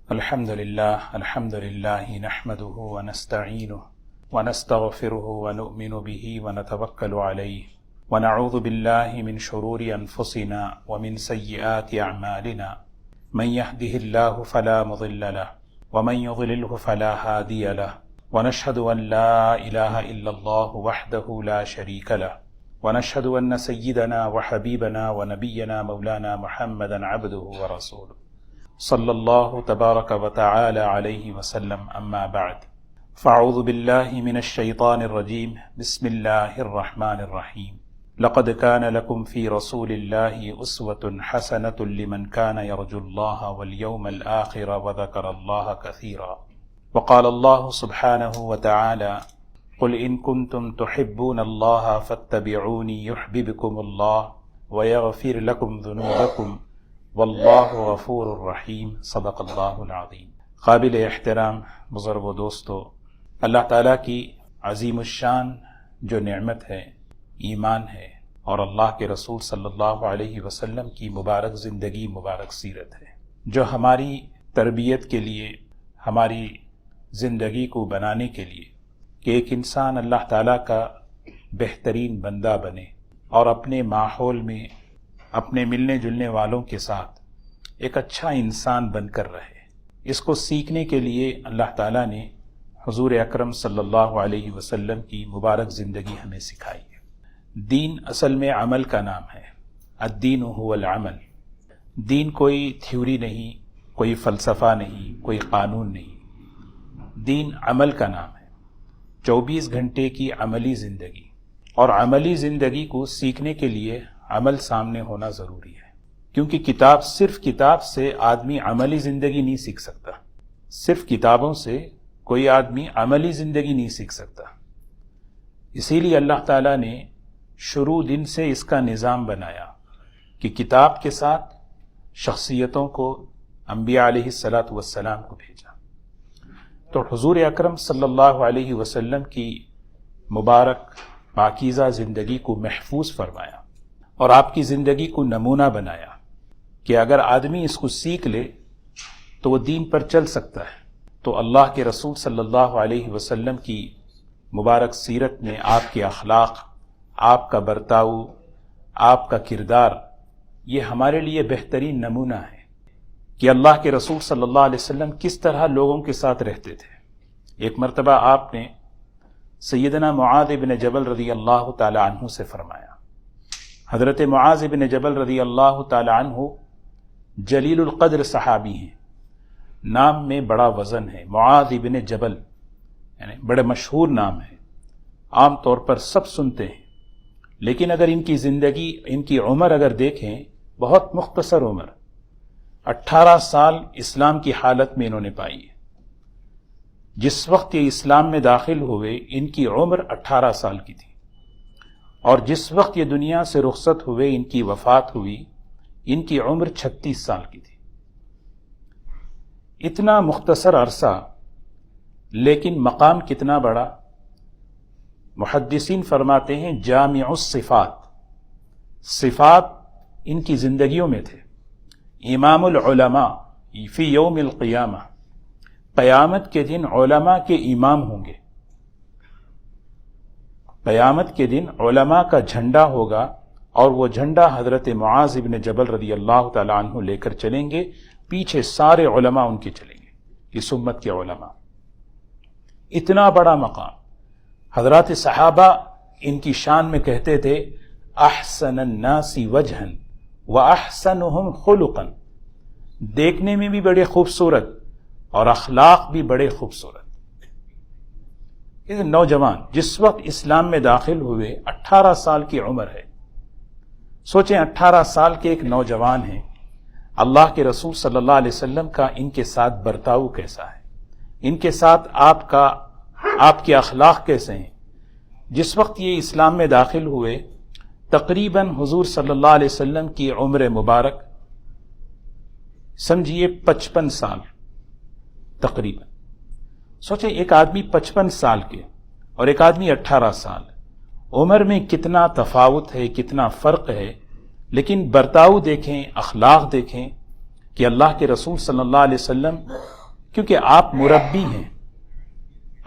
الحمد لله نحمده ونستعينه ونستغفره ونؤمن به ونتوكل عليه ونعوذ بالله من شرور أنفسنا ومن سيئات أعمالنا من يهده الله فلا مضل له ومن يضلله فلا هادي له ونشهد أن لا إله إلا الله وحده لا شريك له ونشهد أن سيدنا وحبيبنا ونبينا مولانا محمدا عبده ورسوله صلی اللہ تبارک و تعالی علیہ وسلم اما بعد فاعوذ باللہ من الشیطان الرجیم بسم اللہ الرحمن الرحیم لقد كان لكم في رسول الله أسوة حسنة لمن كان يرجو الله واليوم الآخر وذكر الله كثيرا وقال الله سبحانه وتعالى قل إن كنتم تحبون الله فاتبعوني يحببكم الله ويغفر لكم ذنوبكم واللہ غفور الرحیم صدق اللہ العظیم۔ قابل احترام بزرگ و دوستو، اللہ تعالیٰ کی عظیم الشان جو نعمت ہے ایمان ہے، اور اللہ کے رسول صلی اللہ علیہ وسلم کی مبارک زندگی، مبارک سیرت ہے، جو ہماری تربیت کے لیے، ہماری زندگی کو بنانے کے لیے کہ ایک انسان اللہ تعالیٰ کا بہترین بندہ بنے اور اپنے ماحول میں اپنے ملنے جلنے والوں کے ساتھ ایک اچھا انسان بن کر رہے، اس کو سیکھنے کے لیے اللہ تعالیٰ نے حضور اکرم صلی اللہ علیہ وسلم کی مبارک زندگی ہمیں سکھائی ہے۔ دین اصل میں عمل کا نام ہے، الدین هو العمل۔ دین کوئی تھیوری نہیں، کوئی فلسفہ نہیں، کوئی قانون نہیں، دین عمل کا نام ہے، 24 گھنٹے کی عملی زندگی، اور عملی زندگی کو سیکھنے کے لیے عمل سامنے ہونا ضروری ہے، کیونکہ صرف کتاب سے آدمی عملی زندگی نہیں سیکھ سکتا، صرف کتابوں سے کوئی آدمی عملی زندگی نہیں سیکھ سکتا۔ اسی لیے اللہ تعالیٰ نے شروع دن سے اس کا نظام بنایا کہ کتاب کے ساتھ شخصیتوں کو، انبیاء علیہ الصلاۃ والسلام کو بھیجا۔ تو حضور اکرم صلی اللہ علیہ وسلم کی مبارک پاکیزہ زندگی کو محفوظ فرمایا اور آپ کی زندگی کو نمونہ بنایا کہ اگر آدمی اس کو سیکھ لے تو وہ دین پر چل سکتا ہے۔ تو اللہ کے رسول صلی اللہ علیہ وسلم کی مبارک سیرت میں آپ کے اخلاق، آپ کا برتاؤ، آپ کا کردار، یہ ہمارے لیے بہترین نمونہ ہے کہ اللہ کے رسول صلی اللہ علیہ وسلم کس طرح لوگوں کے ساتھ رہتے تھے۔ ایک مرتبہ آپ نے سیدنا معاذ بن جبل رضی اللہ تعالی عنہ سے فرمایا۔ حضرت معاذ بن جبل رضی اللہ تعالی عنہ جلیل القدر صحابی ہیں، نام میں بڑا وزن ہے، معاذ بن جبل یعنی بڑے مشہور نام ہے، عام طور پر سب سنتے ہیں، لیکن اگر ان کی زندگی، ان کی عمر اگر دیکھیں، بہت مختصر عمر، 18 سال اسلام کی حالت میں انہوں نے پائی ہے۔ جس وقت یہ اسلام میں داخل ہوئے ان کی عمر 18 سال کی تھی، اور جس وقت یہ دنیا سے رخصت ہوئے، ان کی وفات ہوئی، ان کی عمر 36 سال کی تھی۔ اتنا مختصر عرصہ، لیکن مقام کتنا بڑا۔ محدثین فرماتے ہیں جامع الصفات، صفات ان کی زندگیوں میں تھے۔ امام العلماء فی یوم القیامہ، قیامت کے دن علماء کے امام ہوں گے، قیامت کے دن علماء کا جھنڈا ہوگا، اور وہ جھنڈا حضرت معاذ بن جبل رضی اللہ تعالی عنہ لے کر چلیں گے، پیچھے سارے علماء ان کے چلیں گے، اس امت کے علماء۔ اتنا بڑا مقام۔ حضرات صحابہ ان کی شان میں کہتے تھے احسن الناس وجہا واحسنہم خلقا، دیکھنے میں بھی بڑے خوبصورت اور اخلاق بھی بڑے خوبصورت۔ نوجوان جس وقت اسلام میں داخل ہوئے، 18 سال کی عمر ہے۔ سوچیں 18 سال کے ایک نوجوان ہیں، اللہ کے رسول صلی اللہ علیہ وسلم کا ان کے ساتھ برتاؤ کیسا ہے، ان کے ساتھ آپ کے اخلاق کیسے ہیں۔ جس وقت یہ اسلام میں داخل ہوئے، تقریباً حضور صلی اللہ علیہ وسلم کی عمر مبارک سمجھیے 55 سال تقریباً۔ سوچیں ایک آدمی 55 سال کے اور ایک آدمی 18 سال، عمر میں کتنا تفاوت ہے، کتنا فرق ہے، لیکن برتاؤ دیکھیں، اخلاق دیکھیں کہ اللہ کے رسول صلی اللہ علیہ وسلم کیونکہ آپ مربی ہیں،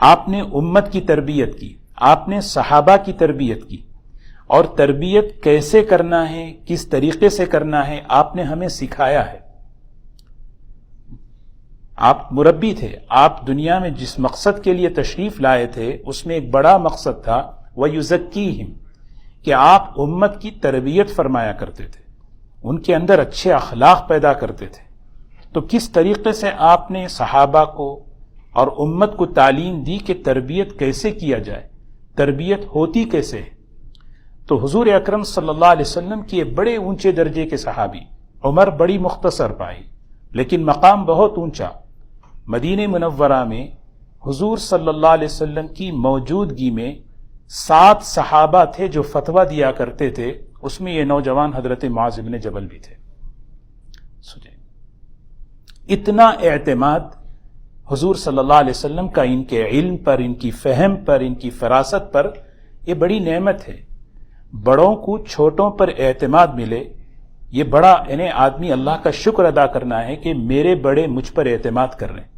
آپ نے امت کی تربیت کی، آپ نے صحابہ کی تربیت کی، اور تربیت کیسے کرنا ہے، کس طریقے سے کرنا ہے، آپ نے ہمیں سکھایا ہے۔ آپ مربی تھے، آپ دنیا میں جس مقصد کے لیے تشریف لائے تھے اس میں ایک بڑا مقصد تھا وَيُزَكِّيهِمْ، کہ آپ امت کی تربیت فرمایا کرتے تھے، ان کے اندر اچھے اخلاق پیدا کرتے تھے۔ تو کس طریقے سے آپ نے صحابہ کو اور امت کو تعلیم دی کہ تربیت کیسے کیا جائے، تربیت ہوتی کیسے ہے؟ تو حضور اکرم صلی اللہ علیہ وسلم کی بڑے اونچے درجے کے صحابی، عمر بڑی مختصر پائی لیکن مقام بہت اونچا۔ مدینہ منورہ میں حضور صلی اللہ علیہ وسلم کی موجودگی میں 7 صحابہ تھے جو فتویٰ دیا کرتے تھے، اس میں یہ نوجوان حضرت معاذ بن جبل بھی تھے۔ سنیں، اتنا اعتماد حضور صلی اللہ علیہ وسلم کا ان کے علم پر، ان کی فہم پر، ان کی فراست پر، یہ بڑی نعمت ہے۔ بڑوں کو چھوٹوں پر اعتماد ملے، یہ بڑا یعنی آدمی اللہ کا شکر ادا کرنا ہے کہ میرے بڑے مجھ پر اعتماد کر رہے ہیں،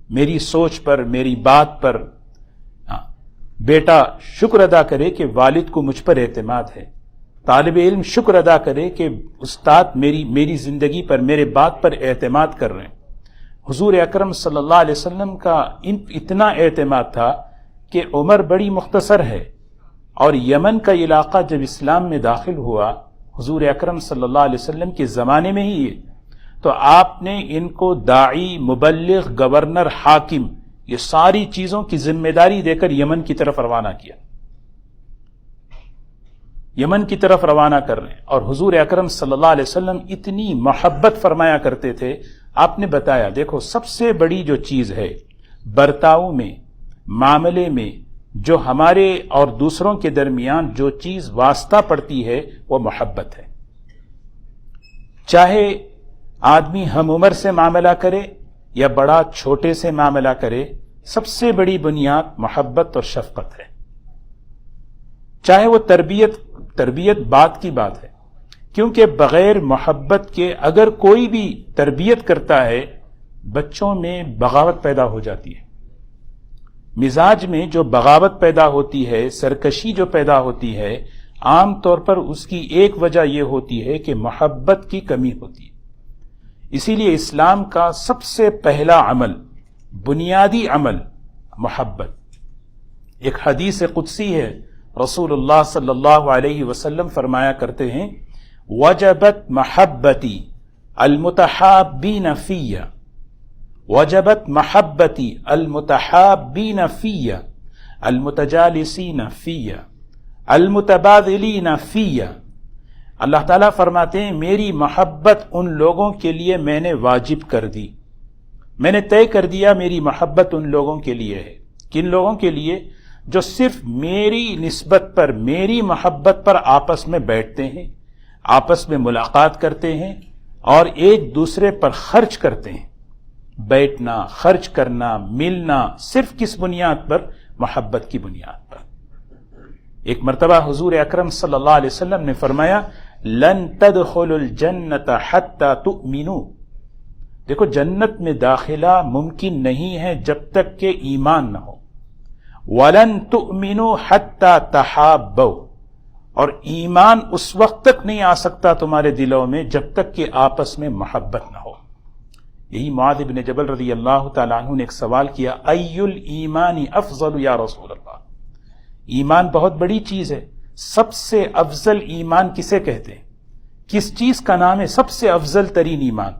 میری سوچ پر، میری بات پر۔ بیٹا شکر ادا کرے کہ والد کو مجھ پر اعتماد ہے، طالب علم شکر ادا کرے کہ استاد میری زندگی پر، میرے بات پر اعتماد کر رہے ہیں۔ حضور اکرم صلی اللہ علیہ وسلم کا اتنا اعتماد تھا کہ عمر بڑی مختصر ہے، اور یمن کا علاقہ جب اسلام میں داخل ہوا حضور اکرم صلی اللہ علیہ وسلم کے زمانے میں ہی ہے، تو آپ نے ان کو داعی، مبلغ، گورنر، حاکم، یہ ساری چیزوں کی ذمہ داری دے کر یمن کی طرف روانہ کیا، یمن کی طرف روانہ کر رہے ہیں۔ اور حضور اکرم صلی اللہ علیہ وسلم اتنی محبت فرمایا کرتے تھے، آپ نے بتایا دیکھو سب سے بڑی جو چیز ہے برتاؤ میں، معاملے میں، جو ہمارے اور دوسروں کے درمیان جو چیز واسطہ پڑتی ہے وہ محبت ہے۔ چاہے آدمی ہم عمر سے معاملہ کرے یا بڑا چھوٹے سے معاملہ کرے، سب سے بڑی بنیاد محبت اور شفقت ہے۔ چاہے وہ تربیت بات کی بات ہے، کیونکہ بغیر محبت کے اگر کوئی بھی تربیت کرتا ہے بچوں میں بغاوت پیدا ہو جاتی ہے۔ مزاج میں جو بغاوت پیدا ہوتی ہے، سرکشی جو پیدا ہوتی ہے، عام طور پر اس کی ایک وجہ یہ ہوتی ہے کہ محبت کی کمی ہوتی ہے۔ اسی لیے اسلام کا سب سے پہلا عمل، بنیادی عمل محبت۔ ایک حدیث قدسی ہے، رسول اللہ صلی اللہ علیہ وسلم فرمایا کرتے ہیں وجبت محبتی المتحابین فی، وجبت محبتی المتحابین فی، المتجالسین فی، المتبادلین فی۔ اللہ تعالیٰ فرماتے ہیں میری محبت ان لوگوں کے لیے میں نے واجب کر دی، میں نے طے کر دیا میری محبت ان لوگوں کے لیے ہے۔ کن لوگوں کے لیے؟ جو صرف میری نسبت پر، میری محبت پر آپس میں بیٹھتے ہیں، آپس میں ملاقات کرتے ہیں اور ایک دوسرے پر خرچ کرتے ہیں۔ بیٹھنا، خرچ کرنا، ملنا، صرف کس بنیاد پر؟ محبت کی بنیاد پر۔ ایک مرتبہ حضور اکرم صلی اللہ علیہ وسلم نے فرمایا لن تدخلوا الجنت حتی تؤمنوا، دیکھو جنت میں داخلہ ممکن نہیں ہے جب تک کہ ایمان نہ ہو۔ وَلَن تُؤْمِنُوا حَتَّى تَحَابَّوْا، اور ایمان اس وقت تک نہیں آ سکتا تمہارے دلوں میں جب تک کہ آپس میں محبت نہ ہو۔ یہی معاذ بن جبل رضی اللہ تعالیٰ عنہ نے ایک سوال کیا اَيُّ الْإِيمَانِ أَفْضَلُ یا رسول اللہ، ایمان بہت بڑی چیز ہے، سب سے افضل ایمان کسے کہتے ہیں؟ کس چیز کا نام ہے سب سے افضل ترین ایمان؟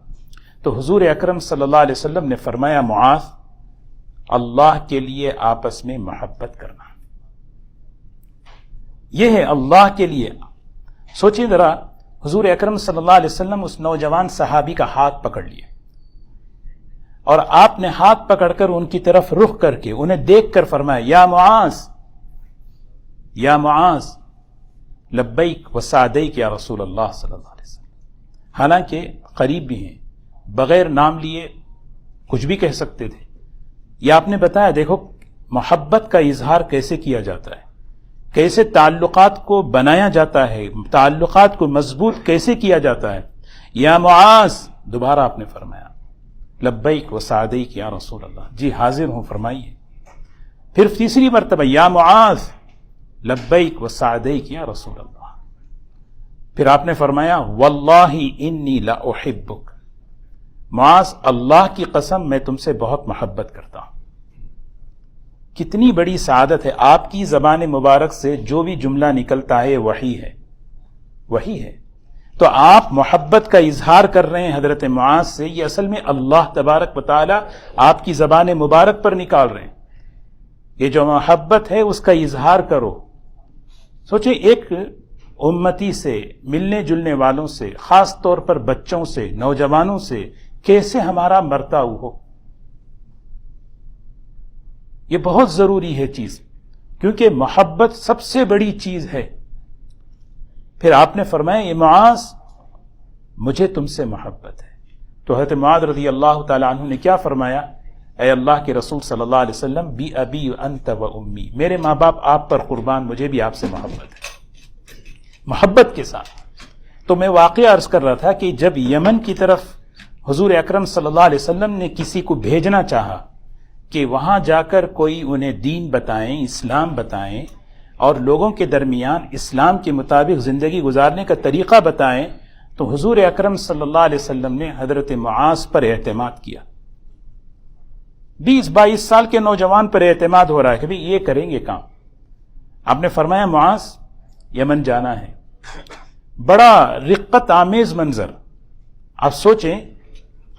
تو حضور اکرم صلی اللہ علیہ وسلم نے فرمایا معاذ، اللہ کے لیے آپس میں محبت کرنا، یہ ہے اللہ کے لیے۔ سوچیں ذرا، حضور اکرم صلی اللہ علیہ وسلم اس نوجوان صحابی کا ہاتھ پکڑ لیے، اور آپ نے ہاتھ پکڑ کر ان کی طرف رخ کر کے انہیں دیکھ کر فرمایا یا معاذ، یا معاذ، لبیک و سعدیک یا رسول اللہ صلی اللہ علیہ وسلم۔ حالانکہ قریب بھی ہیں، بغیر نام لیے کچھ بھی کہہ سکتے تھے۔ یہ آپ نے بتایا دیکھو محبت کا اظہار کیسے کیا جاتا ہے، کیسے تعلقات کو بنایا جاتا ہے، تعلقات کو مضبوط کیسے کیا جاتا ہے۔ یا معاذ، دوبارہ آپ نے فرمایا لبیک و سعدیک یا رسول اللہ، جی حاضر ہوں فرمائیے۔ پھر تیسری مرتبہ یا معاذ لبیک و سعدیک یا رسول اللہ۔ پھر آپ نے فرمایا واللہ انی لاحبک، معاذ اللہ کی قسم میں تم سے بہت محبت کرتا ہوں۔ کتنی بڑی سعادت ہے، آپ کی زبان مبارک سے جو بھی جملہ نکلتا ہے وحی ہے، وحی ہے۔ تو آپ محبت کا اظہار کر رہے ہیں حضرت معاذ سے، یہ اصل میں اللہ تبارک و تعالی آپ کی زبان مبارک پر نکال رہے ہیں۔ یہ جو محبت ہے اس کا اظہار کرو۔ سوچیں ایک امتی سے، ملنے جلنے والوں سے، خاص طور پر بچوں سے، نوجوانوں سے کیسے ہمارا مرتاؤ ہو، یہ بہت ضروری ہے چیز، کیونکہ محبت سب سے بڑی چیز ہے۔ پھر آپ نے فرمایا یہ معاذ مجھے تم سے محبت ہے۔ تو حضرت معاذ رضی اللہ تعالی عنہ نے کیا فرمایا؟ اے اللہ کے رسول صلی اللہ علیہ وسلم، بی ابی انت و امی، میرے ماں باپ آپ پر قربان، مجھے بھی آپ سے محبت ہے، محبت کے ساتھ۔ تو میں واقعہ عرض کر رہا تھا کہ جب یمن کی طرف حضور اکرم صلی اللہ علیہ وسلم نے کسی کو بھیجنا چاہا کہ وہاں جا کر کوئی انہیں دین بتائیں، اسلام بتائیں، اور لوگوں کے درمیان اسلام کے مطابق زندگی گزارنے کا طریقہ بتائیں، تو حضور اکرم صلی اللہ علیہ وسلم نے حضرت معاذ پر اعتماد کیا۔ 20-22 سال کے نوجوان پر اعتماد ہو رہا ہے کہ بھئی یہ کریں گے کام۔ آپ نے فرمایا معاذ یمن جانا ہے۔ بڑا رقت آمیز منظر، آپ سوچیں،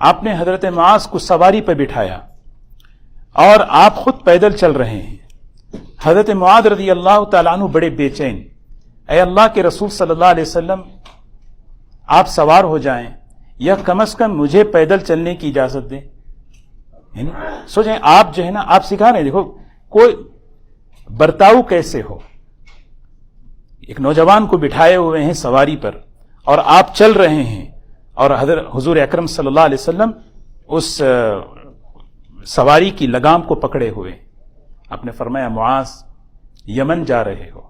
آپ نے حضرت معاذ کو سواری پہ بٹھایا اور آپ خود پیدل چل رہے ہیں۔ حضرت معاذ رضی اللہ تعالیٰ عنہ بڑے بے چین، اے اللہ کے رسول صلی اللہ علیہ وسلم آپ سوار ہو جائیں یا کم از کم مجھے پیدل چلنے کی اجازت دیں۔ یعنی سوچیں، آپ جو ہے نا، آپ سکھا رہے ہیں، دیکھو کوئی برتاؤ کیسے ہو۔ ایک نوجوان کو بٹھائے ہوئے ہیں سواری پر اور آپ چل رہے ہیں، اور حضور اکرم صلی اللہ علیہ وسلم اس سواری کی لگام کو پکڑے ہوئے۔ آپ نے فرمایا معاذ یمن جا رہے ہو۔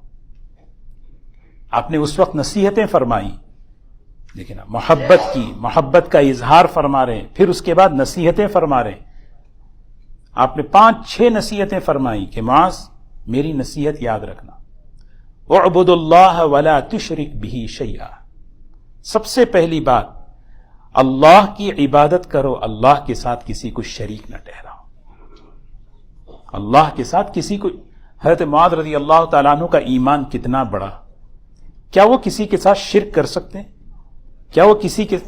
آپ نے اس وقت نصیحتیں فرمائی، لیکن محبت کا اظہار فرما رہے ہیں، پھر اس کے بعد نصیحتیں فرما رہے ہیں۔ آپ نے 5-6 نصیحتیں فرمائی کہ معاذ میری نصیحت یاد رکھنا، اعبد اللہ ولا تشرک بہ شیئا۔ سب سے پہلی بات، اللہ کی عبادت کرو، اللہ کے ساتھ کسی کو شریک نہ ٹھہراؤ، اللہ کے ساتھ کسی کو۔ حضرت معاذ رضی اللہ تعالیٰ عنہ کا ایمان کتنا بڑا، کیا وہ کسی کے ساتھ شرک کر سکتے ہیں؟ کیا وہ کسی کے،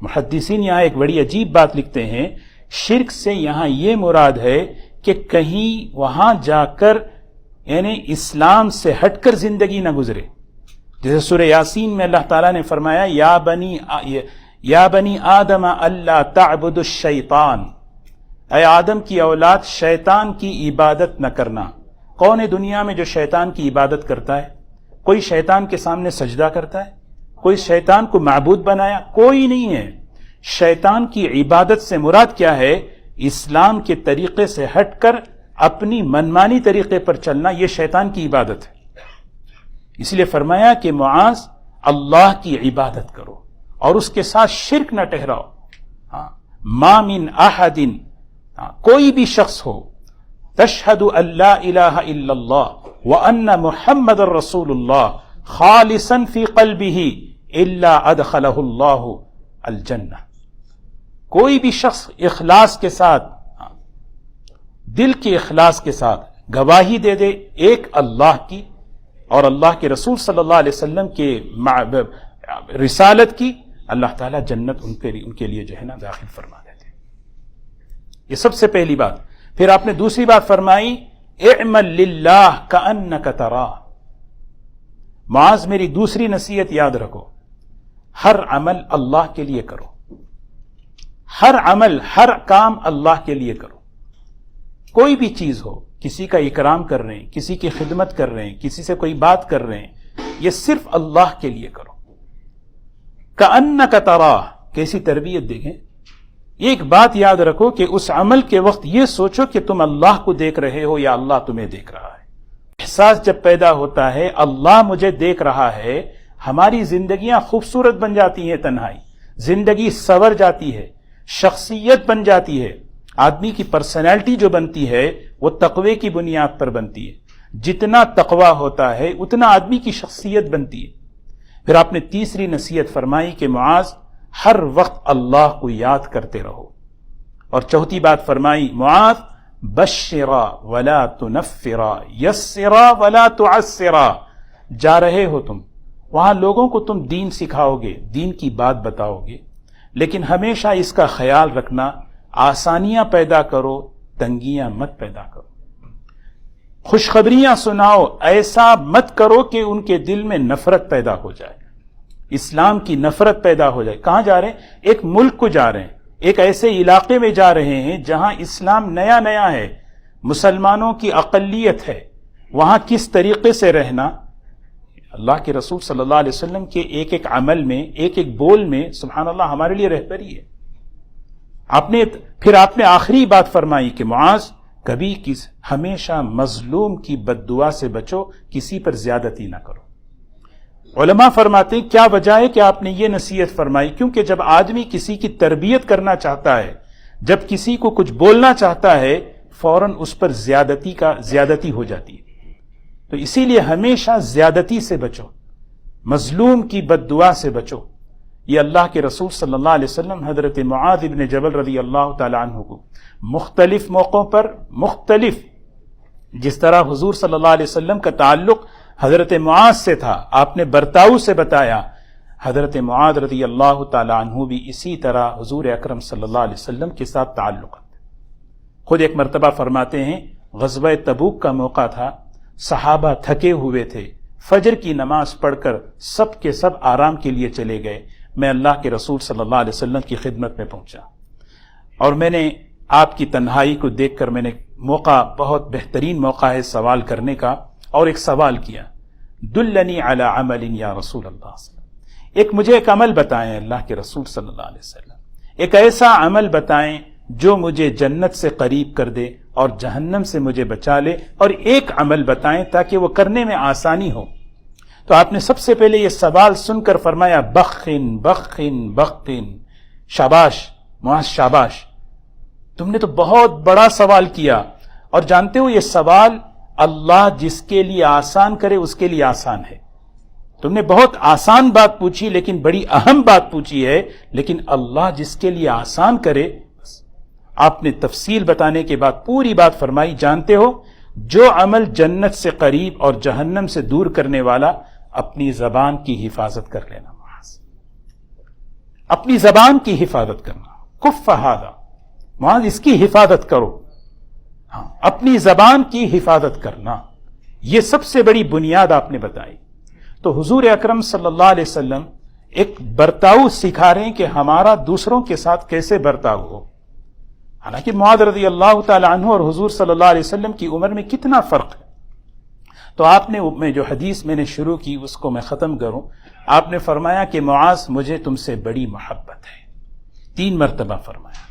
محدثین یہاں ایک بڑی عجیب بات لکھتے ہیں، شرک سے یہاں یہ مراد ہے کہ کہیں وہاں جا کر یعنی اسلام سے ہٹ کر زندگی نہ گزرے۔ جیسے سورہ یاسین میں اللہ تعالیٰ نے فرمایا یا بنی آدم اللہ تعبدوا الشیطان، اے آدم کی اولاد شیطان کی عبادت نہ کرنا۔ کون ہے دنیا میں جو شیطان کی عبادت کرتا ہے؟ کوئی شیطان کے سامنے سجدہ کرتا ہے؟ کوئی شیطان کو معبود بنایا؟ کوئی نہیں ہے۔ شیطان کی عبادت سے مراد کیا ہے؟ اسلام کے طریقے سے ہٹ کر اپنی منمانی طریقے پر چلنا، یہ شیطان کی عبادت ہے۔ اس لیے فرمایا کہ معاذ اللہ کی عبادت کرو اور اس کے ساتھ شرک نہ ٹھہراؤ۔ ما من احد، کوئی بھی شخص ہو، تشہد ان لا الہ الا اللہ وان محمد رسول اللہ خالصا فی قلبہ الا ادخلہ اللہ الجنہ، کوئی بھی شخص اخلاص کے ساتھ، دل کے اخلاص کے ساتھ گواہی دے دے ایک اللہ کی اور اللہ کے رسول صلی اللہ علیہ وسلم کے رسالت کی، اللہ تعالیٰ جنت ان کے لیے جو ہے نا داخل فرما دیتے۔ یہ سب سے پہلی بات۔ پھر آپ نے دوسری بات فرمائی، اعمل للہ کأنک تراہ۔ معاذ میری دوسری نصیحت یاد رکھو، ہر عمل اللہ کے لیے کرو، ہر عمل، ہر کام اللہ کے لیے کرو۔ کوئی بھی چیز ہو، کسی کا اکرام کر رہے ہیں، کسی کی خدمت کر رہے ہیں، کسی سے کوئی بات کر رہے ہیں، یہ صرف اللہ کے لیے کرو۔ کأنک تراہ، کیسی تربیت دیکھیں۔ ایک بات یاد رکھو کہ اس عمل کے وقت یہ سوچو کہ تم اللہ کو دیکھ رہے ہو یا اللہ تمہیں دیکھ رہا ہے۔ احساس جب پیدا ہوتا ہے اللہ مجھے دیکھ رہا ہے، ہماری زندگیاں خوبصورت بن جاتی ہیں، تنہائی زندگی سنور جاتی ہے۔ شخصیت بن جاتی ہے. آدمی کی پرسنالٹی جو بنتی ہے وہ تقوی کی بنیاد پر بنتی ہے. جتنا تقوی ہوتا ہے اتنا آدمی کی شخصیت بنتی ہے. پھر آپ نے تیسری نصیحت فرمائی کہ معاذ ہر وقت اللہ کو یاد کرتے رہو. اور چوتھی بات فرمائی معاذ بشرا ولا تنفرا یسرا ولا تعسرا. جا رہے ہو تم وہاں لوگوں کو تم دین سکھاؤ گے, دین کی بات بتاؤ گے, لیکن ہمیشہ اس کا خیال رکھنا آسانیاں پیدا کرو, تنگیاں مت پیدا کرو. خوشخبریاں سناؤ, ایسا مت کرو کہ ان کے دل میں نفرت پیدا ہو جائے, اسلام کی نفرت پیدا ہو جائے. کہاں جا رہے ہیں؟ ایک ملک کو جا رہے ہیں, ایک ایسے علاقے میں جا رہے ہیں جہاں اسلام نیا نیا ہے, مسلمانوں کی اقلیت ہے. وہاں کس طریقے سے رہنا, اللہ کے رسول صلی اللہ علیہ وسلم کے ایک ایک عمل میں, ایک ایک بول میں سبحان اللہ ہمارے لیے رہبری ہے. پھر آپ نے آخری بات فرمائی کہ معاذ کبھی ہمیشہ مظلوم کی بد دعا سے بچو, کسی پر زیادتی نہ کرو. علماء فرماتے ہیں کیا وجہ ہے کہ آپ نے یہ نصیحت فرمائی؟ کیونکہ جب آدمی کسی کی تربیت کرنا چاہتا ہے, جب کسی کو کچھ بولنا چاہتا ہے, فوراً اس پر زیادتی ہو جاتی ہے. تو اسی لیے ہمیشہ زیادتی سے بچو, مظلوم کی بد دعا سے بچو. یہ اللہ کے رسول صلی اللہ علیہ وسلم حضرت معاذ ابن جبل رضی اللہ تعالی عنہ کو مختلف موقعوں پر مختلف, جس طرح حضور صلی اللہ علیہ وسلم کا تعلق حضرت معاذ سے تھا, آپ نے برتاؤ سے بتایا, حضرت معاذ رضی اللہ تعالی عنہ بھی اسی طرح حضور اکرم صلی اللہ علیہ وسلم کے ساتھ تعلق. خود ایک مرتبہ فرماتے ہیں غزوہ تبوک کا موقع تھا, صحابہ تھکے ہوئے تھے, فجر کی نماز پڑھ کر سب کے سب آرام کے لیے چلے گئے. میں اللہ کے رسول صلی اللہ علیہ وسلم کی خدمت میں پہنچا اور میں نے آپ کی تنہائی کو دیکھ کر میں نے بہت بہترین موقع ہے سوال کرنے کا, اور ایک سوال کیا, دلنی علی عمل یا رسول اللہ صلی اللہ علیہ وسلم, مجھے ایک عمل بتائیں اللہ کے رسول صلی اللہ علیہ وسلم, ایک ایسا عمل بتائیں جو مجھے جنت سے قریب کر دے اور جہنم سے مجھے بچا لے, اور ایک عمل بتائیں تاکہ وہ کرنے میں آسانی ہو. تو آپ نے سب سے پہلے یہ سوال سن کر فرمایا بخن بخن بخن, شاباش معاذ شاباش, تم نے تو بہت بڑا سوال کیا. اور جانتے ہو یہ سوال اللہ جس کے لیے آسان کرے اس کے لیے آسان ہے. تم نے بہت آسان بات پوچھی لیکن بڑی اہم بات پوچھی ہے, لیکن اللہ جس کے لیے آسان کرے. آپ نے تفصیل بتانے کے بعد پوری بات فرمائی, جانتے ہو جو عمل جنت سے قریب اور جہنم سے دور کرنے والا, اپنی زبان کی حفاظت کر لینا. معاذ اپنی زبان کی حفاظت کرنا, کف ھذا, معاذ اس کی حفاظت کرو. ہاں, اپنی زبان کی حفاظت کرنا, یہ سب سے بڑی بنیاد آپ نے بتائی. تو حضور اکرم صلی اللہ علیہ وسلم ایک برتاؤ سکھا رہے ہیں کہ ہمارا دوسروں کے ساتھ کیسے برتاؤ ہو. حالانکہ معاذ رضی اللہ تعالی عنہ اور حضور صلی اللہ علیہ وسلم کی عمر میں کتنا فرق ہے. تو آپ نے, میں جو حدیث میں نے شروع کی اس کو میں ختم کروں, آپ نے فرمایا کہ معاذ مجھے تم سے بڑی محبت ہے, 3 مرتبہ فرمایا.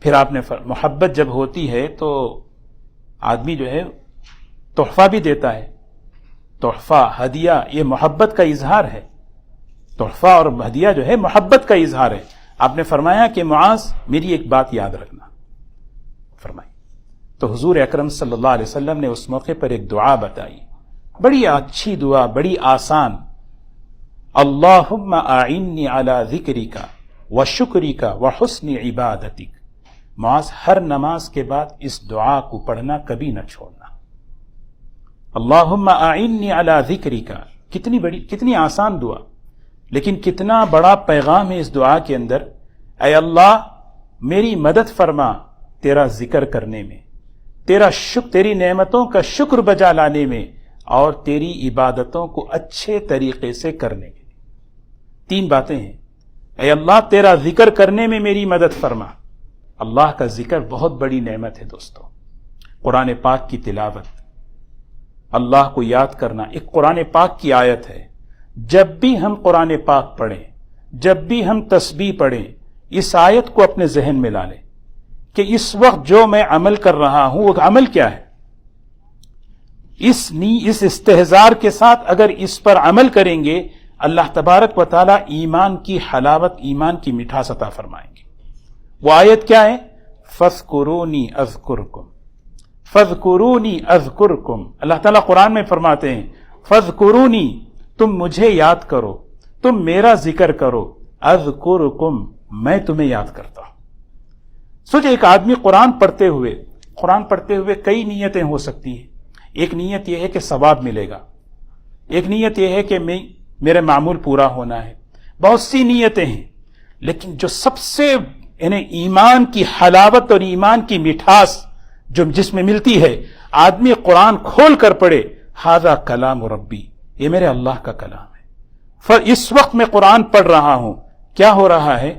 پھر آپ نے محبت جب ہوتی ہے تو آدمی جو ہے تحفہ بھی دیتا ہے. تحفہ ہدیہ یہ محبت کا اظہار ہے. تحفہ اور ہدیہ جو ہے محبت کا اظہار ہے. آپ نے فرمایا کہ معاذ میری ایک بات یاد رکھنا فرمائی. تو حضور اکرم صلی اللہ علیہ وسلم نے اس موقع پر ایک دعا بتائی, بڑی اچھی دعا, بڑی آسان. اللہم اعنی علی ذکرک وشکرک وحسن عبادتک. معاذ ہر نماز کے بعد اس دعا کو پڑھنا کبھی نہ چھوڑنا. اللہم اعنی علی ذکرک, کتنی آسان دعا, لیکن کتنا بڑا پیغام ہے اس دعا کے اندر. اے اللہ میری مدد فرما تیرا ذکر کرنے میں, تیری نعمتوں کا شکر بجا لانے میں, اور تیری عبادتوں کو اچھے طریقے سے کرنے کے لیے. 3 باتیں ہیں. اے اللہ تیرا ذکر کرنے میں میری مدد فرما. اللہ کا ذکر بہت بڑی نعمت ہے دوستو. قرآن پاک کی تلاوت, اللہ کو یاد کرنا. ایک قرآن پاک کی آیت ہے, جب بھی ہم قرآن پاک پڑھیں, جب بھی ہم تسبیح پڑھیں, اس آیت کو اپنے ذہن میں لا لیں کہ اس وقت جو میں عمل کر رہا ہوں وہ عمل کیا ہے. اس استحضار کے ساتھ اگر اس پر عمل کریں گے, اللہ تبارک و تعالی ایمان کی حلاوت, ایمان کی مٹھاس عطا فرمائیں گے. وہ آیت کیا ہے؟ فَاذْكُرُونِي أَذْكُرْكُمْ فَاذْكُرُونِي أَذْكُرْكُمْ۔ اللہ تعالیٰ قرآن میں فرماتے ہیں فَاذْكُرُونِي، تم مجھے یاد کرو، تم میرا ذکر کرو، اذکرکم، میں تمہیں یاد کرتا ہوں۔ سوچے ایک آدمی قرآن پڑھتے ہوئے کئی نیتیں ہو سکتی ہیں۔ ایک نیت یہ ہے کہ ثواب ملے گا، ایک نیت یہ ہے کہ میرے معمول پورا ہونا ہے، بہت سی نیتیں ہیں، لیکن جو سب سے ایمان کی حلاوت اور ایمان کی مٹھاس جو جس میں ملتی ہے، آدمی قرآن کھول کر پڑھے ھذا کلام ربی، یہ میرے اللہ کا کلام ہے۔ اس وقت میں قرآن پڑھ رہا ہوں، کیا ہو رہا ہے؟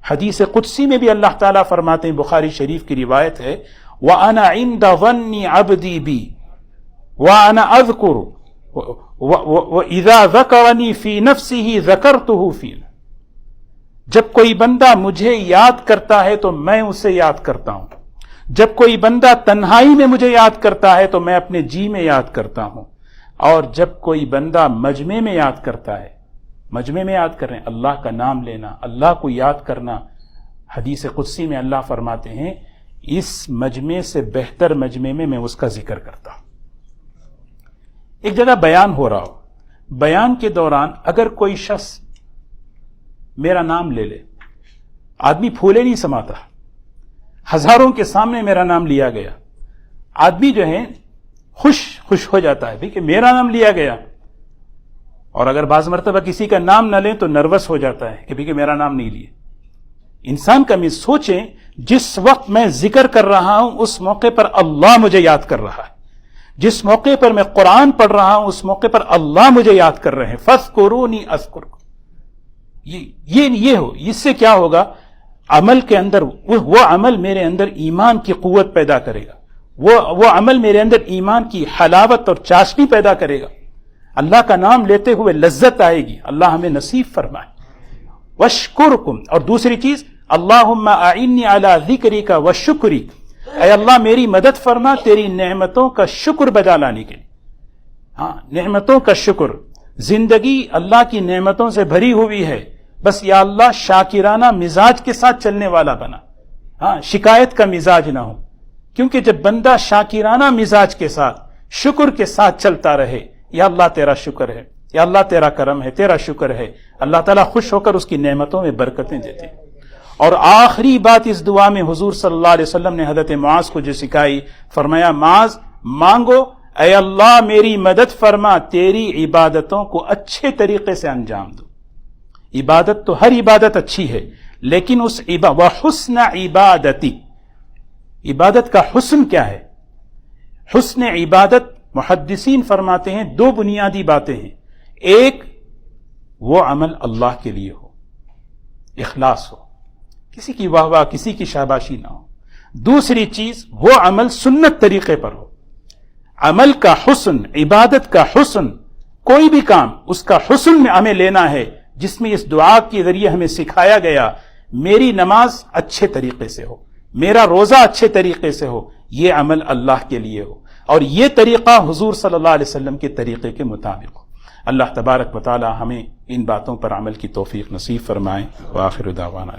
حدیث قدسی میں بھی اللہ تعالیٰ فرماتے ہیں، بخاری شریف کی روایت ہے، وَأَنَا عِنْدَ ظَنِّ عَبْدِي بِي وَأَنَا أَذْكُرُ وَإِذَا ذَكَرَنِي فِي نَفْسِهِ ذَكَرْتُهُ فِي۔ جب کوئی بندہ مجھے یاد کرتا ہے تو میں اسے یاد کرتا ہوں، جب کوئی بندہ تنہائی میں مجھے یاد کرتا ہے تو میں اپنے جی میں یاد کرتا ہوں، اور جب کوئی بندہ مجمع میں یاد کرتا ہے، مجمع میں یاد کر رہے ہیں، اللہ کا نام لینا، اللہ کو یاد کرنا، حدیث قدسی میں اللہ فرماتے ہیں اس مجمع سے بہتر مجمع میں اس کا ذکر کرتا ہوں۔ ایک جگہ بیان ہو رہا ہو، بیان کے دوران اگر کوئی شخص میرا نام لے لے، آدمی پھولے نہیں سماتا، ہزاروں کے سامنے میرا نام لیا گیا، آدمی جو ہے خوش ہو جاتا ہے کہ میرا نام لیا گیا، اور اگر بعض مرتبہ کسی کا نام نہ لیں تو نروس ہو جاتا ہے کہ میرا نام نہیں لیے۔ انسان کا میں سوچیں، جس وقت میں ذکر کر رہا ہوں اس موقع پر اللہ مجھے یاد کر رہا ہے، جس موقع پر میں قرآن پڑھ رہا ہوں اس موقع پر اللہ مجھے یاد کر رہے ہیں۔ فَاذْكُرُونِي أَذْكُرْكُمْ، یہ ہو، اس سے کیا ہوگا؟ عمل کے اندر وہ عمل میرے اندر ایمان کی قوت پیدا کرے گا، وہ عمل میرے اندر ایمان کی حلاوت اور چاشنی پیدا کرے گا، اللہ کا نام لیتے ہوئے لذت آئے گی، اللہ ہمیں نصیب فرمائے۔ وَاشْكُرْكُمْ، اور دوسری چیز اللہم اعنی علی ذکرک وشکرک، اے اللہ میری مدد فرما تیری نعمتوں کا شکر بجا لانے کے لیے۔ ہاں، نعمتوں کا شکر، زندگی اللہ کی نعمتوں سے بھری ہوئی ہے، بس یا اللہ شاکرانہ مزاج کے ساتھ چلنے والا بنا، ہاں شکایت کا مزاج نہ ہو، کیونکہ جب بندہ شاکرانہ مزاج کے ساتھ شکر کے ساتھ چلتا رہے، یا اللہ تیرا شکر ہے، یا اللہ تیرا کرم ہے، تیرا شکر ہے، اللہ تعالیٰ خوش ہو کر اس کی نعمتوں میں برکتیں دیتے ہیں۔ اور آخری بات اس دعا میں حضور صلی اللہ علیہ وسلم نے حضرت معاذ کو جو سکھائی، فرمایا معاذ مانگو، اے اللہ میری مدد فرما تیری عبادتوں کو اچھے طریقے سے انجام دو۔ عبادت تو ہر عبادت اچھی ہے، لیکن اس وحسن عبادتی، عبادت کا حسن کیا ہے؟ حسن عبادت محدثین فرماتے ہیں دو بنیادی باتیں ہیں، ایک وہ عمل اللہ کے لیے ہو، اخلاص ہو، کسی کی واہ واہ کسی کی شاباشی نہ ہو، دوسری چیز وہ عمل سنت طریقے پر ہو۔ عمل کا حسن، عبادت کا حسن، کوئی بھی کام اس کا حسن میں ہمیں لینا ہے، جس میں اس دعا کے ذریعے ہمیں سکھایا گیا میری نماز اچھے طریقے سے ہو، میرا روزہ اچھے طریقے سے ہو، یہ عمل اللہ کے لیے ہو، اور یہ طریقہ حضور صلی اللہ علیہ وسلم کے طریقے کے مطابق ہو۔ اللہ تبارک و تعالی ہمیں ان باتوں پر عمل کی توفیق نصیب فرمائے۔ وآخر دعوانا